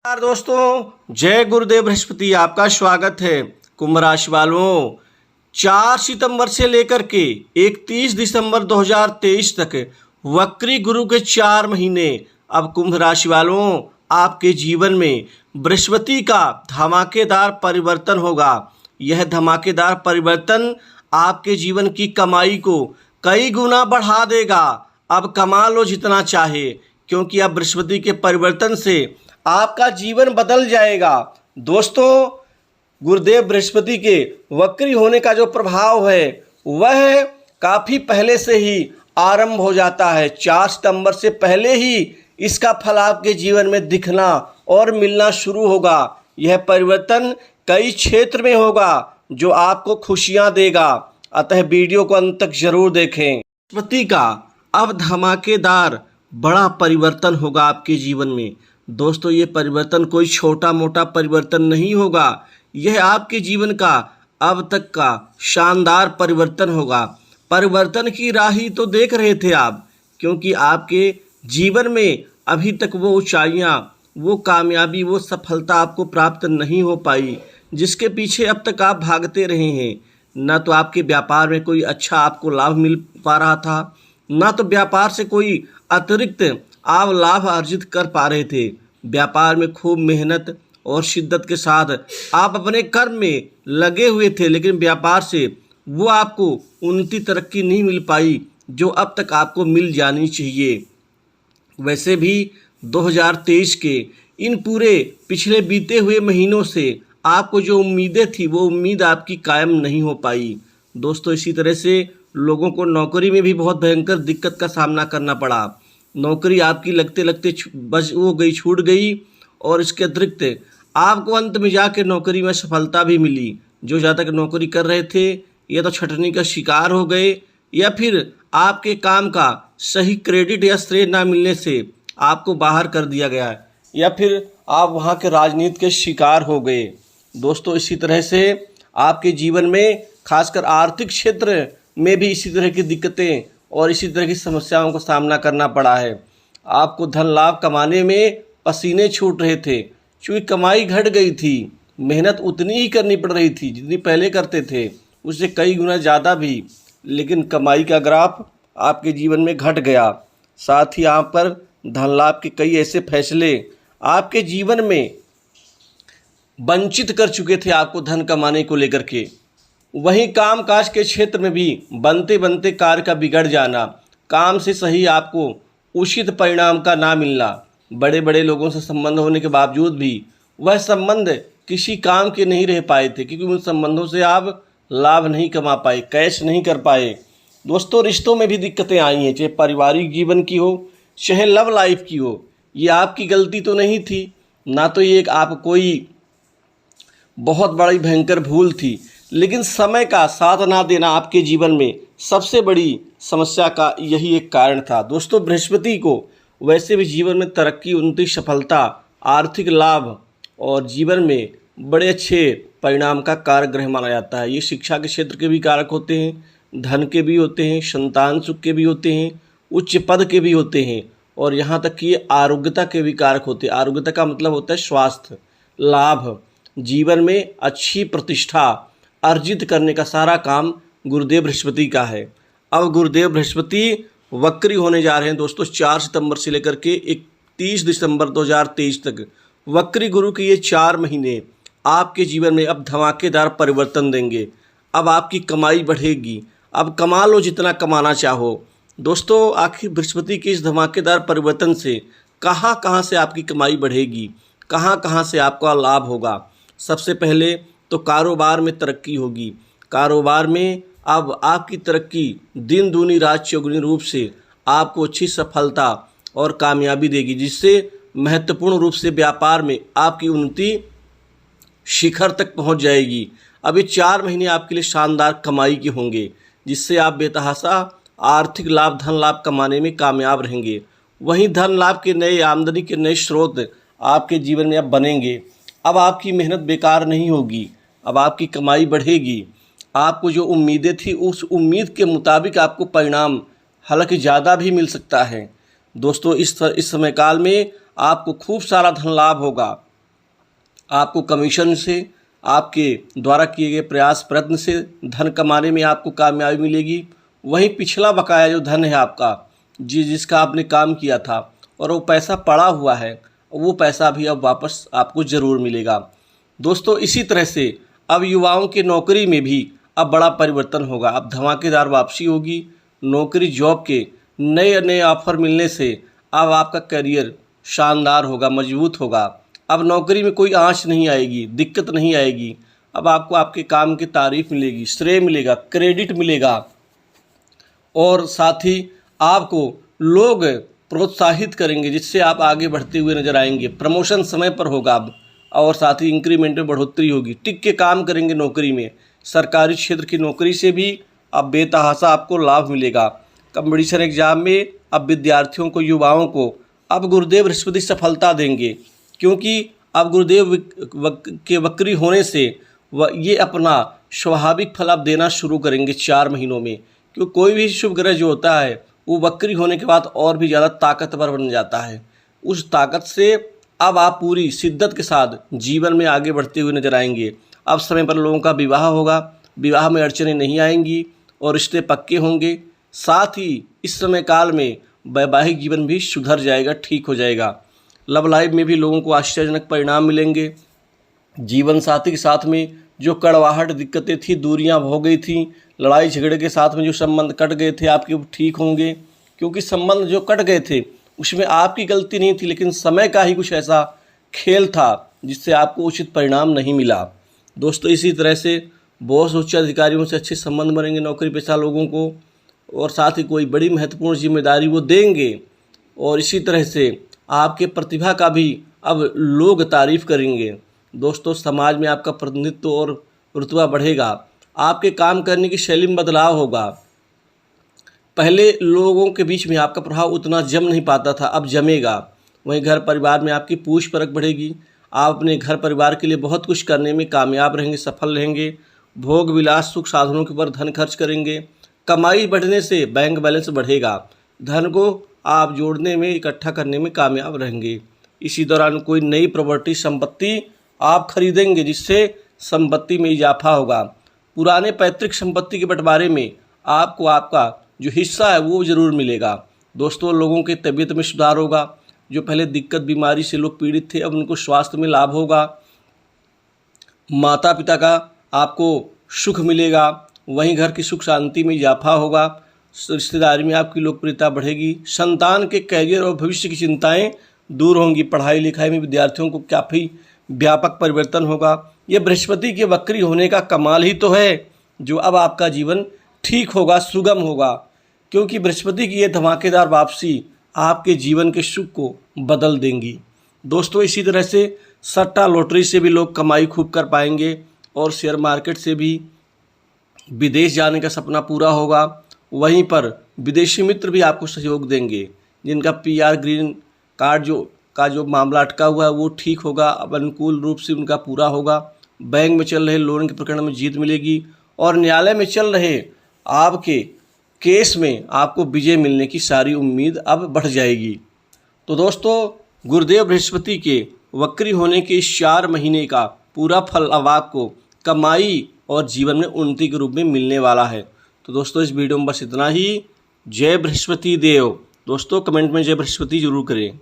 नमस्कार दोस्तों, जय गुरुदेव बृहस्पति। आपका स्वागत है। कुंभ राशि वालों, 4 सितंबर से लेकर के 31 दिसंबर 2023 तक वक्री गुरु के 4 महीने अब कुंभ राशि वालों आपके जीवन में बृहस्पति का धमाकेदार परिवर्तन होगा। यह धमाकेदार परिवर्तन आपके जीवन की कमाई को कई गुना बढ़ा देगा। अब कमा लो जितना चाहे, क्योंकि अब बृहस्पति के परिवर्तन से आपका जीवन बदल जाएगा। दोस्तों, गुरुदेव बृहस्पति के वक्री होने का जो प्रभाव है वह काफ़ी पहले से ही आरंभ हो जाता है। 4 सितंबर से पहले ही इसका फल आपके जीवन में दिखना और मिलना शुरू होगा। यह परिवर्तन कई क्षेत्र में होगा जो आपको खुशियां देगा। अतः वीडियो को अंत तक जरूर देखें। बृहस्पति का अब धमाकेदार बड़ा परिवर्तन होगा आपके जीवन में। दोस्तों, ये परिवर्तन कोई छोटा मोटा परिवर्तन नहीं होगा। यह आपके जीवन का अब तक का शानदार परिवर्तन होगा। परिवर्तन की राह ही तो देख रहे थे आप, क्योंकि आपके जीवन में अभी तक वो ऊंचाइयां, वो कामयाबी, वो सफलता आपको प्राप्त नहीं हो पाई, जिसके पीछे अब तक आप भागते रहे हैं। न तो आपके व्यापार में कोई अच्छा आपको लाभ मिल पा रहा था, ना तो व्यापार से कोई अतिरिक्त आप लाभ अर्जित कर पा रहे थे। व्यापार में खूब मेहनत और शिद्दत के साथ आप अपने कर्म में लगे हुए थे, लेकिन व्यापार से वो आपको उन्नति तरक्की नहीं मिल पाई जो अब तक आपको मिल जानी चाहिए। वैसे भी 2023 के इन पूरे पिछले बीते हुए महीनों से आपको जो उम्मीदें थी वो उम्मीद आपकी कायम नहीं हो पाई। दोस्तों, इसी तरह से लोगों को नौकरी में भी बहुत भयंकर दिक्कत का सामना करना पड़ा। नौकरी आपकी लगते लगते बस हो गई, छूट गई, और इसके अतिरिक्त आपको अंत में जाके नौकरी में सफलता भी मिली। जो ज़्यादा तक नौकरी कर रहे थे या तो छटनी का शिकार हो गए, या फिर आपके काम का सही क्रेडिट या श्रेय ना मिलने से आपको बाहर कर दिया गया, या फिर आप वहाँ के राजनीति के शिकार हो गए। दोस्तों, इसी तरह से आपके जीवन में खासकर आर्थिक क्षेत्र में भी इसी तरह की दिक्कतें और इसी तरह की समस्याओं का सामना करना पड़ा है। आपको धन लाभ कमाने में पसीने छूट रहे थे, क्योंकि कमाई घट गई थी। मेहनत उतनी ही करनी पड़ रही थी जितनी पहले करते थे, उससे कई गुना ज़्यादा भी, लेकिन कमाई का ग्राफ आपके जीवन में घट गया। साथ ही आप पर धन लाभ के कई ऐसे फैसले आपके जीवन में वंचित कर चुके थे आपको धन कमाने को लेकर के। वहीं काम काज के क्षेत्र में भी बनते बनते कार्य का बिगड़ जाना, काम से सही आपको उचित परिणाम का ना मिलना, बड़े बड़े लोगों से संबंध होने के बावजूद भी वह संबंध किसी काम के नहीं रह पाए थे, क्योंकि उन संबंधों से आप लाभ नहीं कमा पाए, कैश नहीं कर पाए। दोस्तों, रिश्तों में भी दिक्कतें आई हैं, चाहे पारिवारिक जीवन की हो, चाहे लव लाइफ की हो। ये आपकी गलती तो नहीं थी, ना तो ये आप कोई बहुत बड़ी भयंकर भूल थी, लेकिन समय का साथ ना देना आपके जीवन में सबसे बड़ी समस्या का यही एक कारण था। दोस्तों, बृहस्पति को वैसे भी जीवन में तरक्की, उन्नति, सफलता, आर्थिक लाभ और जीवन में बड़े अच्छे परिणाम का कारक ग्रह माना जाता है। ये शिक्षा के क्षेत्र के भी कारक होते हैं, धन के भी होते हैं, संतान सुख के भी होते हैं, उच्च पद के भी होते हैं, और यहाँ तक कि आरोग्यता के भी कारक होते हैं। आरोग्यता का मतलब होता है स्वास्थ्य, लाभ, जीवन में अच्छी प्रतिष्ठा अर्जित करने का सारा काम गुरुदेव बृहस्पति का है। अब गुरुदेव बृहस्पति वक्री होने जा रहे हैं दोस्तों। 4 सितंबर से लेकर के 31 दिसंबर 2023 तक वक्री गुरु के ये 4 महीने आपके जीवन में अब धमाकेदार परिवर्तन देंगे। अब आपकी कमाई बढ़ेगी। अब कमा लो जितना कमाना चाहो। दोस्तों, आखिर बृहस्पति के इस धमाकेदार परिवर्तन से कहाँ कहाँ से आपकी कमाई बढ़ेगी, कहाँ कहाँ से आपका लाभ होगा। सबसे पहले तो कारोबार में तरक्की होगी। कारोबार में अब आपकी तरक्की दिन दूनी रात चौगुनी रूप से आपको अच्छी सफलता और कामयाबी देगी, जिससे महत्वपूर्ण रूप से व्यापार में आपकी उन्नति शिखर तक पहुंच जाएगी। अब ये 4 महीने आपके लिए शानदार कमाई के होंगे, जिससे आप बेतहाशा आर्थिक लाभ, धन लाभ कमाने में कामयाब रहेंगे। वहीं धन लाभ के नए, आमदनी के नए स्रोत आपके जीवन में अब बनेंगे। अब आपकी मेहनत बेकार नहीं होगी, अब आपकी कमाई बढ़ेगी। आपको जो उम्मीदें थी उस उम्मीद के मुताबिक आपको परिणाम हालांकि ज़्यादा भी मिल सकता है। दोस्तों, इस समय काल में आपको खूब सारा धन लाभ होगा। आपको कमीशन से, आपके द्वारा किए गए प्रयास प्रयत्न से धन कमाने में आपको कामयाबी मिलेगी। वहीं पिछला बकाया जो धन है आपका, जिसका आपने काम किया था और वो पैसा पड़ा हुआ है, वो पैसा भी अब वापस आपको ज़रूर मिलेगा। दोस्तों, इसी तरह से अब युवाओं की नौकरी में भी अब बड़ा परिवर्तन होगा। अब धमाकेदार वापसी होगी। नौकरी जॉब के नए नए ऑफर मिलने से अब आपका करियर शानदार होगा, मजबूत होगा। अब नौकरी में कोई आँच नहीं आएगी, दिक्कत नहीं आएगी। अब आपको आपके काम की तारीफ मिलेगी, श्रेय मिलेगा, क्रेडिट मिलेगा और साथ ही आपको लोग प्रोत्साहित करेंगे, जिससे आप आगे बढ़ते हुए नजर आएंगे। प्रमोशन समय पर होगा अब, और साथ ही इंक्रीमेंट में बढ़ोतरी होगी। टिक के काम करेंगे नौकरी में। सरकारी क्षेत्र की नौकरी से भी अब बेतहाशा आपको लाभ मिलेगा। कंपटीशन एग्जाम में अब विद्यार्थियों को, युवाओं को अब गुरुदेव बृहस्पति सफलता देंगे, क्योंकि अब गुरुदेव के वक्री होने से ये अपना स्वाभाविक फल अब देना शुरू करेंगे 4 महीनों में। क्योंकि कोई भी शुभ ग्रह जो होता है वो वक्री होने के बाद और भी ज़्यादा ताकतवर बन जाता है। उस ताकत से अब आप पूरी शिद्दत के साथ जीवन में आगे बढ़ते हुए नजर आएंगे। अब समय पर लोगों का विवाह होगा, विवाह में अड़चनें नहीं आएंगी और रिश्ते पक्के होंगे। साथ ही इस समय काल में वैवाहिक जीवन भी सुधर जाएगा, ठीक हो जाएगा। लव लाइफ में भी लोगों को आश्चर्यजनक परिणाम मिलेंगे। जीवन साथी के साथ में जो कड़वाहट, दिक्कतें थी, दूरियां हो गई थी, लड़ाई झगड़े के साथ में जो संबंध कट गए थे आपके, वो ठीक होंगे। क्योंकि संबंध जो कट गए थे उसमें आपकी गलती नहीं थी, लेकिन समय का ही कुछ ऐसा खेल था जिससे आपको उचित परिणाम नहीं मिला। दोस्तों, इसी तरह से बॉस, उच्च अधिकारियों से अच्छे संबंध बनेंगे नौकरी पेशा लोगों को, और साथ ही कोई बड़ी महत्वपूर्ण जिम्मेदारी वो देंगे। और इसी तरह से आपके प्रतिभा का भी अब लोग तारीफ करेंगे। दोस्तों, समाज में आपका प्रतिनिधित्व और रुतबा बढ़ेगा। आपके काम करने की शैली में बदलाव होगा। पहले लोगों के बीच में आपका प्रभाव उतना जम नहीं पाता था, अब जमेगा। वहीं घर परिवार में आपकी पूछ परख बढ़ेगी। आप अपने घर परिवार के लिए बहुत कुछ करने में कामयाब रहेंगे, सफल रहेंगे। भोग विलास, सुख साधनों के ऊपर धन खर्च करेंगे। कमाई बढ़ने से बैंक बैलेंस बढ़ेगा। धन को आप जोड़ने में, इकट्ठा करने में कामयाब रहेंगे। इसी दौरान कोई नई प्रॉपर्टी, संपत्ति आप खरीदेंगे, जिससे संपत्ति में इजाफा होगा। पुराने पैतृक संपत्ति के बंटवारे में आपको आपका जो हिस्सा है वो ज़रूर मिलेगा। दोस्तों, लोगों की तबीयत में सुधार होगा। जो पहले दिक्कत, बीमारी से लोग पीड़ित थे, अब उनको स्वास्थ्य में लाभ होगा। माता पिता का आपको सुख मिलेगा। वहीं घर की सुख शांति में इजाफा होगा। रिश्तेदारी में आपकी लोकप्रियता बढ़ेगी। संतान के कैरियर और भविष्य की चिंताएं दूर होंगी। पढ़ाई लिखाई में विद्यार्थियों को काफ़ी व्यापक परिवर्तन होगा। ये बृहस्पति के वक्री होने का कमाल ही तो है, जो अब आपका जीवन ठीक होगा, सुगम होगा। क्योंकि बृहस्पति की ये धमाकेदार वापसी आपके जीवन के सुख को बदल देंगी। दोस्तों, इसी तरह से सट्टा लॉटरी से भी लोग कमाई खूब कर पाएंगे, और शेयर मार्केट से भी विदेश जाने का सपना पूरा होगा। वहीं पर विदेशी मित्र भी आपको सहयोग देंगे। जिनका PR ग्रीन कार्ड जो मामला अटका हुआ है वो ठीक होगा, अब अनुकूल रूप से उनका पूरा होगा। बैंक में चल रहे लोन के प्रकरण में जीत मिलेगी, और न्यायालय में चल रहे आपके केस में आपको विजय मिलने की सारी उम्मीद अब बढ़ जाएगी। तो दोस्तों, गुरुदेव बृहस्पति के वक्री होने के 4 महीने का पूरा फल अब आपको कमाई और जीवन में उन्नति के रूप में मिलने वाला है। तो दोस्तों, इस वीडियो में बस इतना ही। जय बृहस्पति देव। दोस्तों, कमेंट में जय बृहस्पति जरूर करें।